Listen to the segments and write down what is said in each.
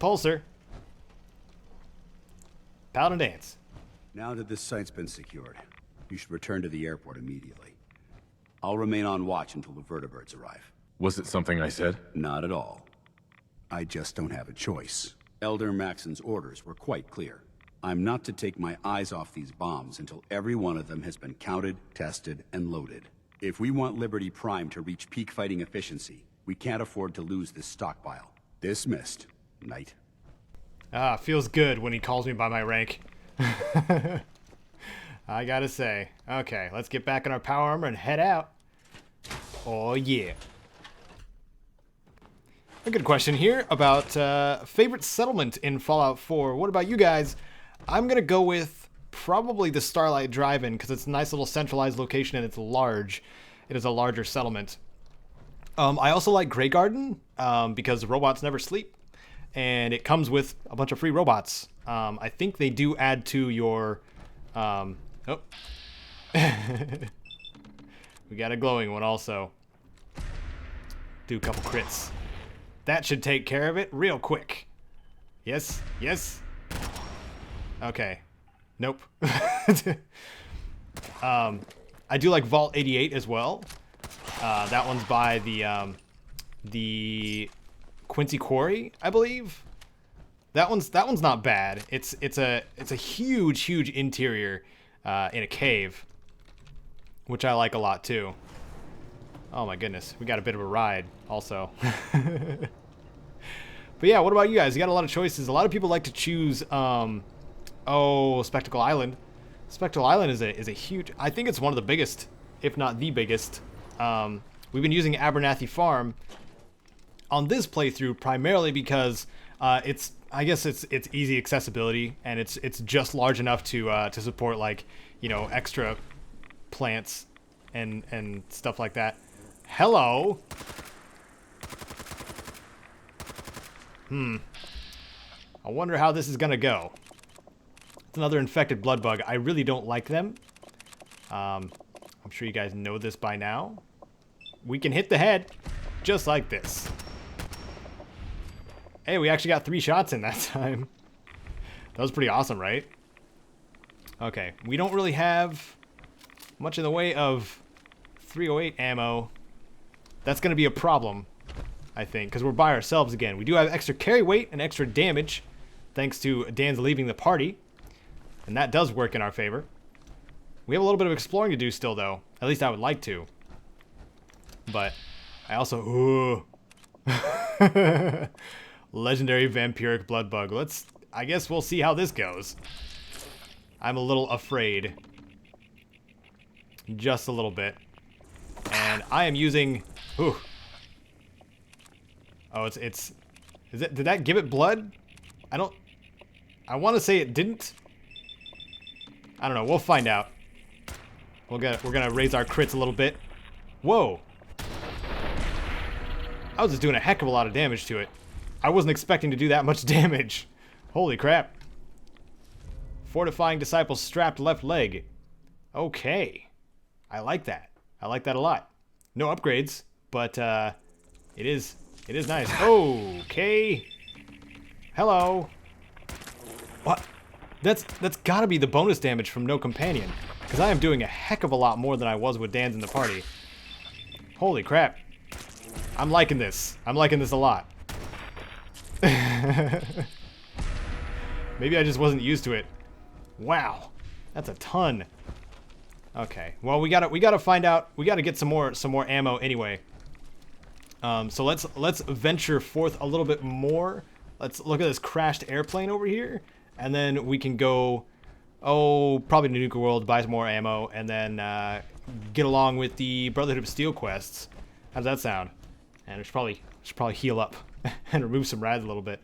repulsor. Paladin Danse. Now that this site's been secured, you should return to the airport immediately. I'll remain on watch until the vertibirds arrive. Was it something I said? Not at all. I just don't have a choice. Elder Maxon's orders were quite clear. I'm not to take my eyes off these bombs until every one of them has been counted, tested, and loaded. If we want Liberty Prime to reach peak fighting efficiency, we can't afford to lose this stockpile. Dismissed, Knight. Ah, feels good when he calls me by my rank. I gotta say. Okay, let's get back in our power armor and head out. Oh yeah. A good question here about favorite settlement in Fallout 4. What about you guys? I'm gonna go with probably the Starlight Drive-In because it's a nice little centralized location and it's large. It is a larger settlement. I also like Grey Garden because the robots never sleep, and it comes with a bunch of free robots. I think they do add to your. Oh, we got a glowing one also. Do a couple crits. That should take care of it real quick. Yes, yes. Okay. Nope. I do like Vault 88 as well. That one's by the Quincy Quarry, I believe. That one's not bad. It's a huge interior in a cave, which I like a lot too. Oh my goodness, we got a bit of a ride also. But yeah, what about you guys? You got a lot of choices. A lot of people like to choose Spectacle Island. Spectacle Island is a huge, I think it's one of the biggest, if not the biggest. We've been using Abernathy Farm on this playthrough primarily because I guess it's easy accessibility, and it's just large enough to support, like, you know, extra plants and stuff like that. Hello. I wonder how this is gonna go. It's another infected blood bug. I really don't like them. I'm sure you guys know this by now. We can hit the head just like this. Hey, we actually got 3 shots in that time. That was pretty awesome, right? Okay, we don't really have much in the way of 308 ammo. That's going to be a problem, I think, because we're by ourselves again. We do have extra carry weight and extra damage, thanks to Dan's leaving the party. And that does work in our favor. We have a little bit of exploring to do still, though. At least I would like to. But I also... Legendary vampiric blood bug. I guess we'll see how this goes. I'm a little afraid. Just a little bit. And I am using... Ooh. Oh, did that give it blood? I want to say it didn't. I don't know. We'll find out. We're gonna raise our crits a little bit. Whoa. I was just doing a heck of a lot of damage to it. I wasn't expecting to do that much damage. Holy crap. Fortifying Disciple's strapped left leg. Okay. I like that. I like that a lot. No upgrades, but it is nice. Okay. Hello. What? That's gotta be the bonus damage from no companion, because I am doing a heck of a lot more than I was with Dan's in the party. Holy crap. I'm liking this. I'm liking this a lot. Maybe I just wasn't used to it. Wow, that's a ton. Okay, well we gotta find out. We gotta get some more ammo anyway. So let's venture forth a little bit more. Let's look at this crashed airplane over here, and then we can go, probably to Nuka World, buy some more ammo, and then get along with the Brotherhood of Steel quests. How does that sound? And we should probably heal up and remove some rads a little bit.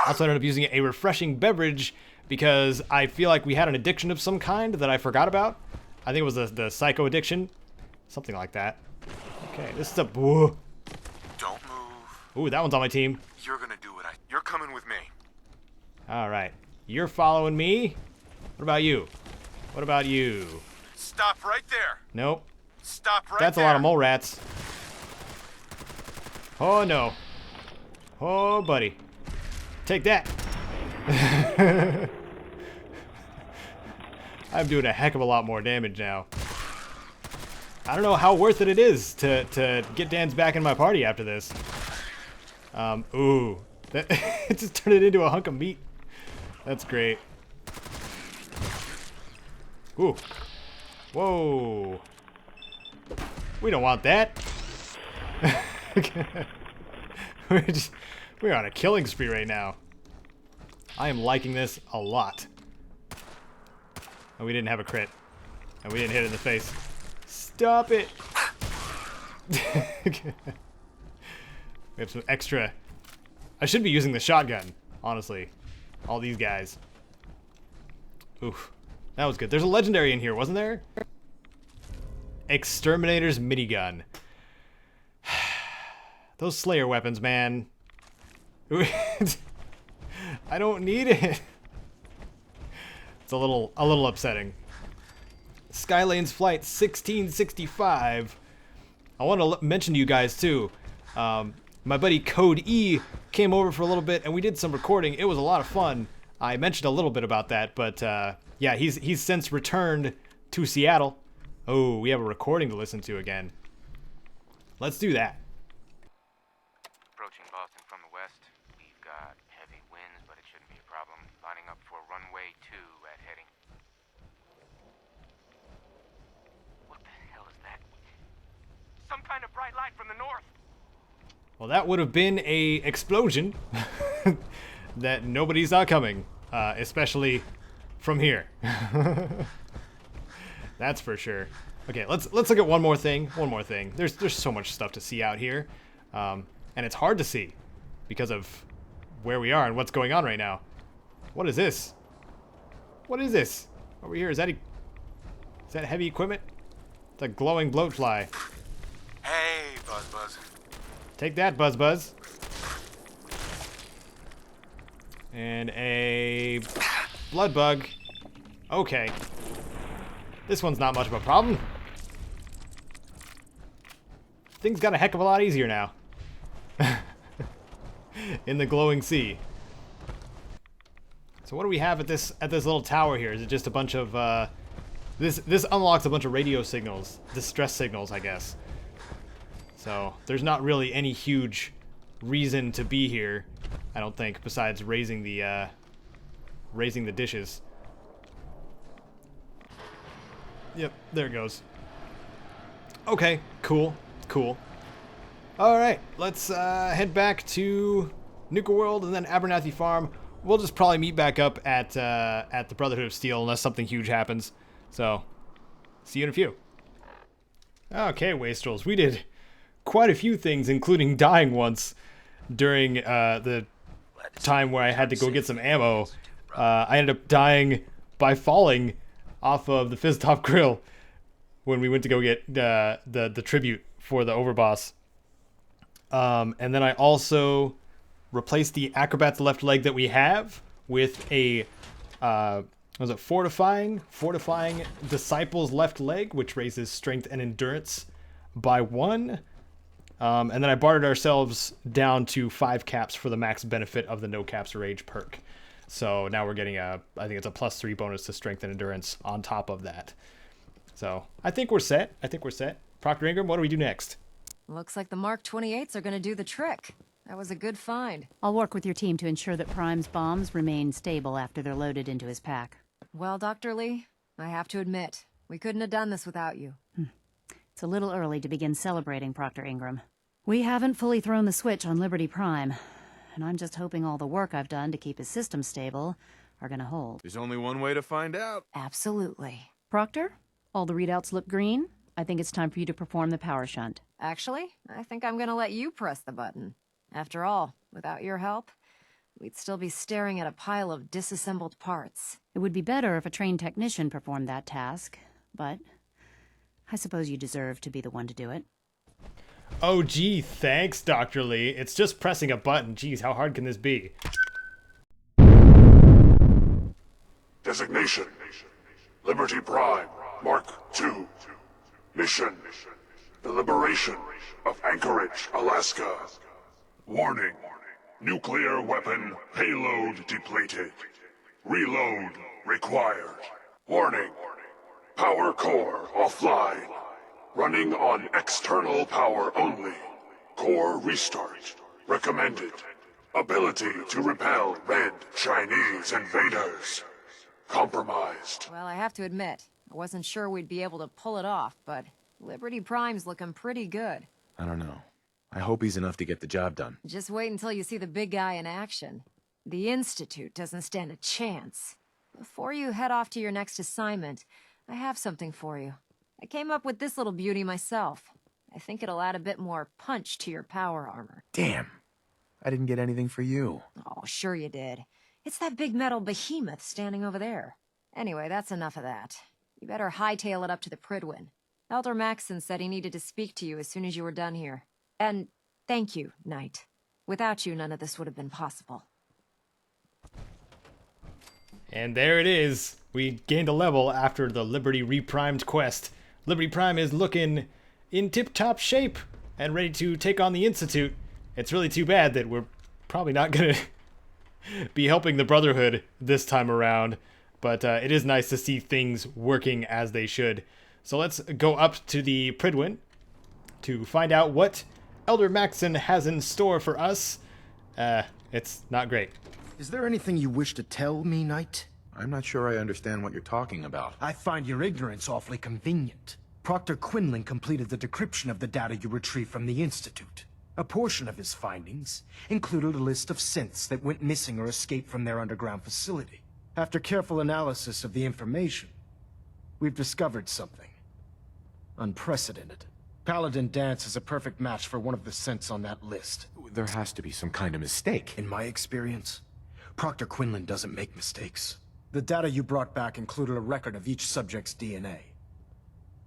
Also ended up using a refreshing beverage because I feel like we had an addiction of some kind that I forgot about. I think it was the psycho addiction. Something like that. Okay, this is a... Whoa. Don't move. Ooh, that one's on my team. You're gonna do what You're coming with me. Alright. You're following me? What about you? What about you? Stop right there. Nope. Stop right That's there. a lot of mole rats. Oh no. Oh, buddy. Take that. I'm doing a heck of a lot more damage now. I don't know how worth it is to get Danse back in my party after this. Ooh. It just turned it into a hunk of meat. That's great. Ooh. Whoa. We don't want that. We're on a killing spree right now. I am liking this a lot. And we didn't have a crit. And we didn't hit it in the face. Stop it! We have some extra... I should be using the shotgun, honestly. All these guys. Oof. That was good. There's a legendary in here, wasn't there? Exterminator's minigun. Those Slayer weapons, man. I don't need it. It's a little upsetting. Skylane's flight 1665. I want to mention to you guys too. My buddy Code E came over for a little bit and we did some recording. It was a lot of fun. I mentioned a little bit about that, but yeah, he's since returned to Seattle. Oh, we have a recording to listen to again. Let's do that. Approaching Boston from the west. We've got heavy winds, but it shouldn't be a problem. Lining up for runway 2 at heading. What the hell is that? Some kind of bright light from the north. Well, that would have been a explosion that nobody saw coming, especially from here. That's for sure. Okay, let's look at one more thing. One more thing. There's so much stuff to see out here, and it's hard to see because of where we are and what's going on right now. What is this? What is this over here? Is that heavy equipment? It's a glowing bloatfly. Hey, Buzz. Take that, Buzz. And a blood bug. Okay. This one's not much of a problem. Things got a heck of a lot easier now. In the glowing sea. So what do we have at this little tower here? Is it just a bunch of this unlocks a bunch of radio signals, distress signals, I guess. So there's not really any huge reason to be here, I don't think, besides raising the dishes. Yep, there it goes. Okay, cool. Alright, let's head back to Nuka World and then Abernathy Farm. We'll just probably meet back up at the Brotherhood of Steel unless something huge happens. So, see you in a few. Okay, Wastrels, we did quite a few things, including dying once during the time where I had to go get some ammo. I ended up dying by falling off of the Fizztop Grill when we went to go get the tribute for the overboss. And then I also replaced the Acrobat's left leg that we have with a was it fortifying Disciple's left leg, which raises strength and endurance by 1. And then I bartered ourselves down to 5 caps for the max benefit of the no caps rage perk. So now we're getting I think it's a +3 bonus to strength and endurance on top of that. So I think we're set. Proctor Ingram, what do we do next? Looks like the Mark 28s are gonna do the trick. That was a good find. I'll work with your team to ensure that Prime's bombs remain stable after they're loaded into his pack. Well, Dr. Lee, I have to admit, we couldn't have done this without you. It's a little early to begin celebrating, Proctor Ingram. We haven't fully thrown the switch on Liberty Prime, and I'm just hoping all the work I've done to keep his system stable are gonna hold. There's only one way to find out. Absolutely. Proctor, all the readouts look green. I think it's time for you to perform the power shunt. Actually, I think I'm gonna let you press the button. After all, without your help, we'd still be staring at a pile of disassembled parts. It would be better if a trained technician performed that task, but I suppose you deserve to be the one to do it. Oh, gee, thanks, Dr. Lee. It's just pressing a button. Geez, how hard can this be? Designation: Liberty Prime, Mark II. Mission: the liberation of Anchorage, Alaska. Warning: Nuclear weapon payload depleted. Reload required. Warning. Power core offline. Running on external power only. Core restart. Recommended. Ability to repel red Chinese invaders. Compromised. Well, I have to admit, I wasn't sure we'd be able to pull it off, but Liberty Prime's looking pretty good. I don't know. I hope he's enough to get the job done. Just wait until you see the big guy in action. The Institute doesn't stand a chance. Before you head off to your next assignment, I have something for you. I came up with this little beauty myself. I think it'll add a bit more punch to your power armor. Damn. I didn't get anything for you. Oh, sure you did. It's that big metal behemoth standing over there. Anyway, that's enough of that. You better hightail it up to the Pridwin. Elder Maxson said he needed to speak to you as soon as you were done here. And thank you, Knight. Without you, none of this would have been possible. And there it is. We gained a level after the Liberty Reprimed quest. Liberty Prime is looking in tip-top shape and ready to take on the Institute. It's really too bad that we're probably not gonna be helping the Brotherhood this time around, but it is nice to see things working as they should. So let's go up to the Pridwin to find out what Elder Maxson has in store for us. It's not great. Is there anything you wish to tell me, Knight? I'm not sure I understand what you're talking about. I find your ignorance awfully convenient. Proctor Quinlan completed the decryption of the data you retrieved from the Institute. A portion of his findings included a list of synths that went missing or escaped from their underground facility. After careful analysis of the information, we've discovered something unprecedented. Paladin Danse is a perfect match for one of the synths on that list. There has to be some kind of mistake. In my experience, Proctor Quinlan doesn't make mistakes. The data you brought back included a record of each subject's DNA.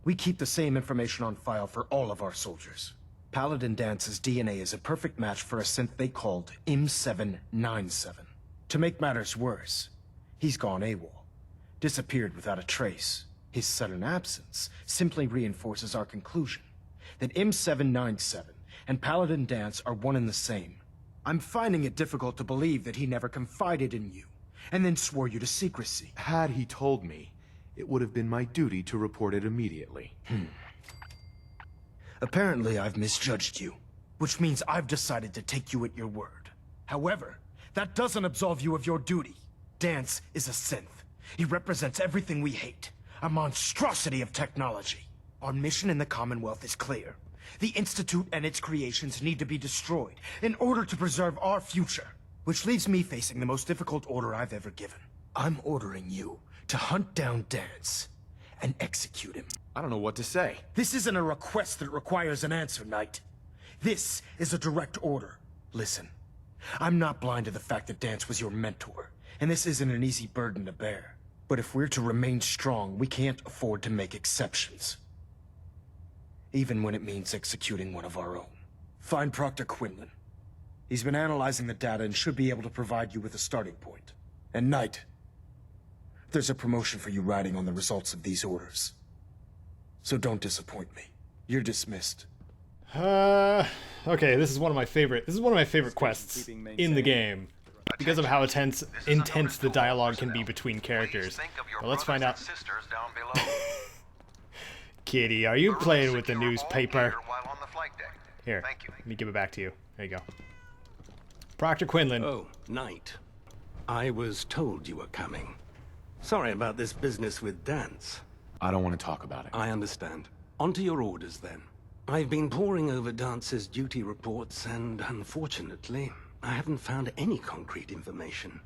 We keep the same information on file for all of our soldiers. Paladin Dance's DNA is a perfect match for a synth they called M797. To make matters worse, he's gone AWOL, disappeared without a trace. His sudden absence simply reinforces our conclusion that M797 and Paladin Danse are one and the same. I'm finding it difficult to believe that he never confided in you, and then swore you to secrecy. Had he told me, it would have been my duty to report it immediately. Apparently, I've misjudged you, which means I've decided to take you at your word. However, that doesn't absolve you of your duty. Danse is a synth. He represents everything we hate, a monstrosity of technology. Our mission in the Commonwealth is clear. The Institute and its creations need to be destroyed in order to preserve our future. Which leaves me facing the most difficult order I've ever given. I'm ordering you to hunt down Danse and execute him. I don't know what to say. This isn't a request that requires an answer, Knight. This is a direct order. Listen, I'm not blind to the fact that Danse was your mentor, and this isn't an easy burden to bear. But if we're to remain strong, we can't afford to make exceptions. Even when it means executing one of our own. Find Proctor Quinlan. He's been analyzing the data and should be able to provide you with a starting point. And Knight, there's a promotion for you riding on the results of these orders. So don't disappoint me. You're dismissed. Okay, this is one of my favorite quests in the game. Because of how intense the dialogue can be between characters. Well, let's find out. Kitty, are you playing with the newspaper? Here, let me give it back to you. There you go. Proctor Quinlan. Oh, Knight. I was told you were coming. Sorry about this business with Danse. I don't want to talk about it. I understand. On to your orders, then. I've been poring over Dance's duty reports, and unfortunately, I haven't found any concrete information.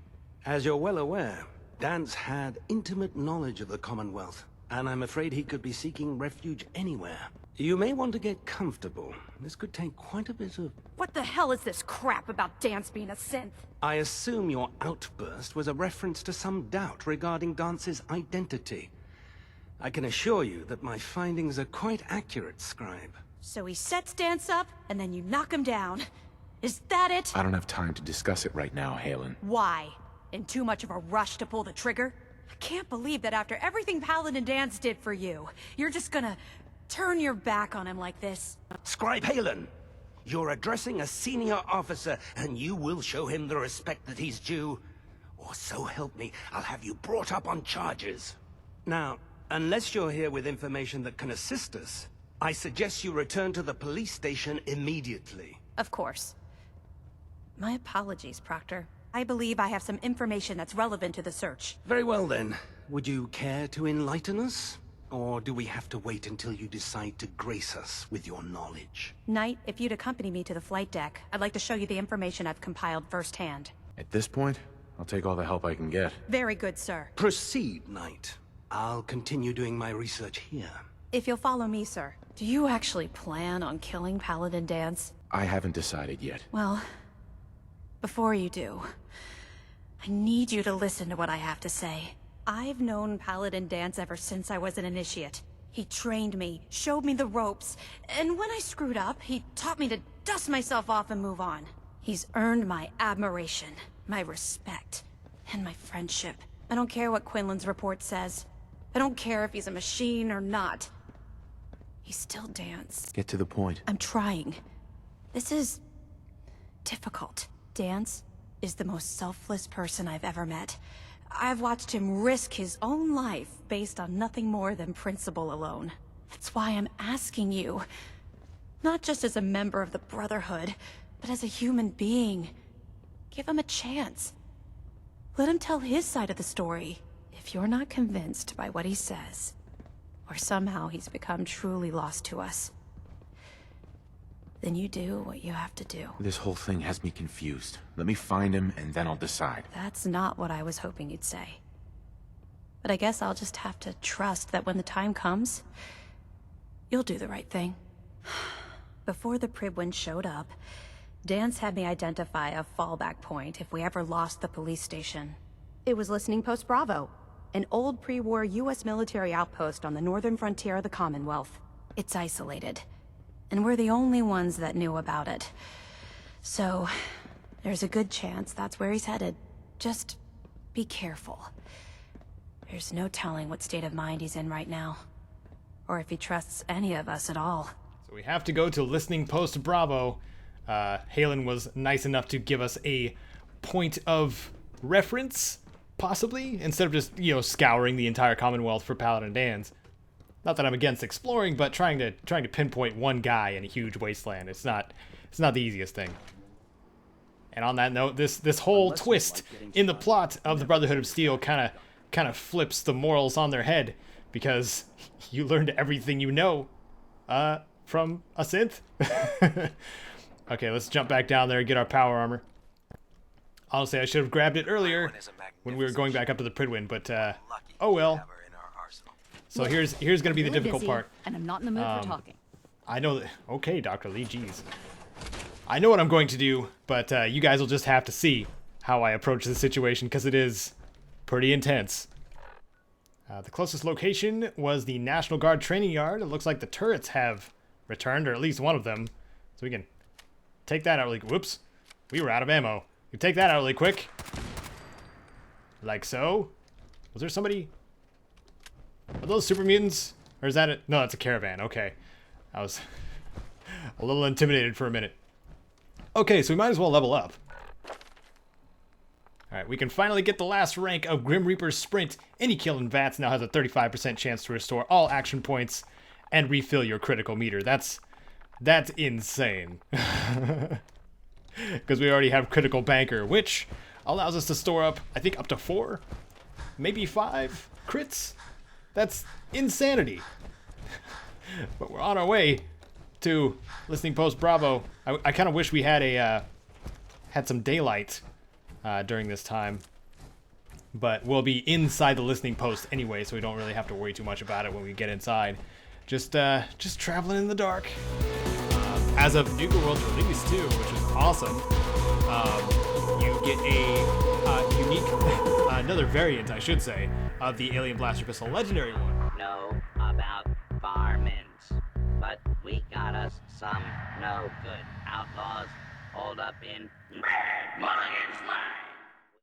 As you're well aware, Danse had intimate knowledge of the Commonwealth, and I'm afraid he could be seeking refuge anywhere. You may want to get comfortable. This could take quite a bit of... What the hell is this crap about Danse being a synth? I assume your outburst was a reference to some doubt regarding Dance's identity. I can assure you that my findings are quite accurate, Scribe. So he sets Danse up, and then you knock him down. Is that it? I don't have time to discuss it right now, Halen. Why? In too much of a rush to pull the trigger? I can't believe that after everything Paladin Danse did for you, you're just gonna turn your back on him like this. Scribe Halen! You're addressing a senior officer, and you will show him the respect that he's due. Or so help me, I'll have you brought up on charges. Now, unless you're here with information that can assist us, I suggest you return to the police station immediately. Of course. My apologies, Proctor. I believe I have some information that's relevant to the search. Very well then. Would you care to enlighten us? Or do we have to wait until you decide to grace us with your knowledge? Knight, if you'd accompany me to the flight deck, I'd like to show you the information I've compiled firsthand. At this point, I'll take all the help I can get. Very good, sir. Proceed, Knight. I'll continue doing my research here. If you'll follow me, sir. Do you actually plan on killing Paladin Danse? I haven't decided yet. Well, before you do, I need you to listen to what I have to say. I've known Paladin Danse ever since I was an initiate. He trained me, showed me the ropes, and when I screwed up, he taught me to dust myself off and move on. He's earned my admiration, my respect, and my friendship. I don't care what Quinlan's report says. I don't care if he's a machine or not. He's still Danse. Get to the point. I'm trying. This is difficult. Danse is the most selfless person I've ever met. I've watched him risk his own life based on nothing more than principle alone. That's why I'm asking you, not just as a member of the Brotherhood, but as a human being. Give him a chance. Let him tell his side of the story. If you're not convinced by what he says, or somehow he's become truly lost to us, then you do what you have to do. This whole thing has me confused. Let me find him, and then I'll decide. That's not what I was hoping you'd say. But I guess I'll just have to trust that when the time comes, you'll do the right thing. Before the Pribwin showed up, Danse had me identify a fallback point if we ever lost the police station. It was Listening Post Bravo, an old pre-war US military outpost on the northern frontier of the Commonwealth. It's isolated, and we're the only ones that knew about it. So, there's a good chance that's where he's headed. Just be careful. There's no telling what state of mind he's in right now, or if he trusts any of us at all. So we have to go to Listening Post Bravo. Halen was nice enough to give us a point of reference, possibly, instead of just, scouring the entire Commonwealth for Paladin Danse. Not that I'm against exploring, but trying to pinpoint one guy in a huge wasteland. It's not the easiest thing. And on that note, this whole twist in the plot of the Brotherhood of Steel kind of flips the morals on their head, because you learned everything you know from a synth. Okay, let's jump back down there and get our power armor. Honestly, I should have grabbed it earlier when we were going back up to the Prydwen, but oh well. So here's gonna be the difficult part. And I'm not in the mood for talking. I know that. Okay, Dr. Lee, jeez. I know what I'm going to do, but you guys will just have to see how I approach the situation, because it is pretty intense. The closest location was the National Guard training yard. It looks like the turrets have returned, or at least one of them. So we can take that out really quick. Whoops. We were out of ammo. We take that out really quick. Like so. Was there somebody? Are those super mutants? Or is that it? No, that's a caravan. Okay. I was a little intimidated for a minute. Okay, so we might as well level up. Alright, we can finally get the last rank of Grim Reaper's Sprint. Any kill in VATS now has a 35% chance to restore all action points and refill your critical meter. That's insane. Because we already have Critical Banker, which allows us to store up, I think, up to 4, maybe 5 crits. That's insanity. But we're on our way to Listening Post Bravo. I kind of wish we had had some daylight during this time, but we'll be inside the listening post anyway, so we don't really have to worry too much about it when we get inside. Just traveling in the dark. As of Nuka World's release too, which is awesome. You get a unique, another variant, I should say, of the Alien Blaster Pistol Legendary one. Know about varmints, but we got us some no good outlaws holed up in Mulligan's Land.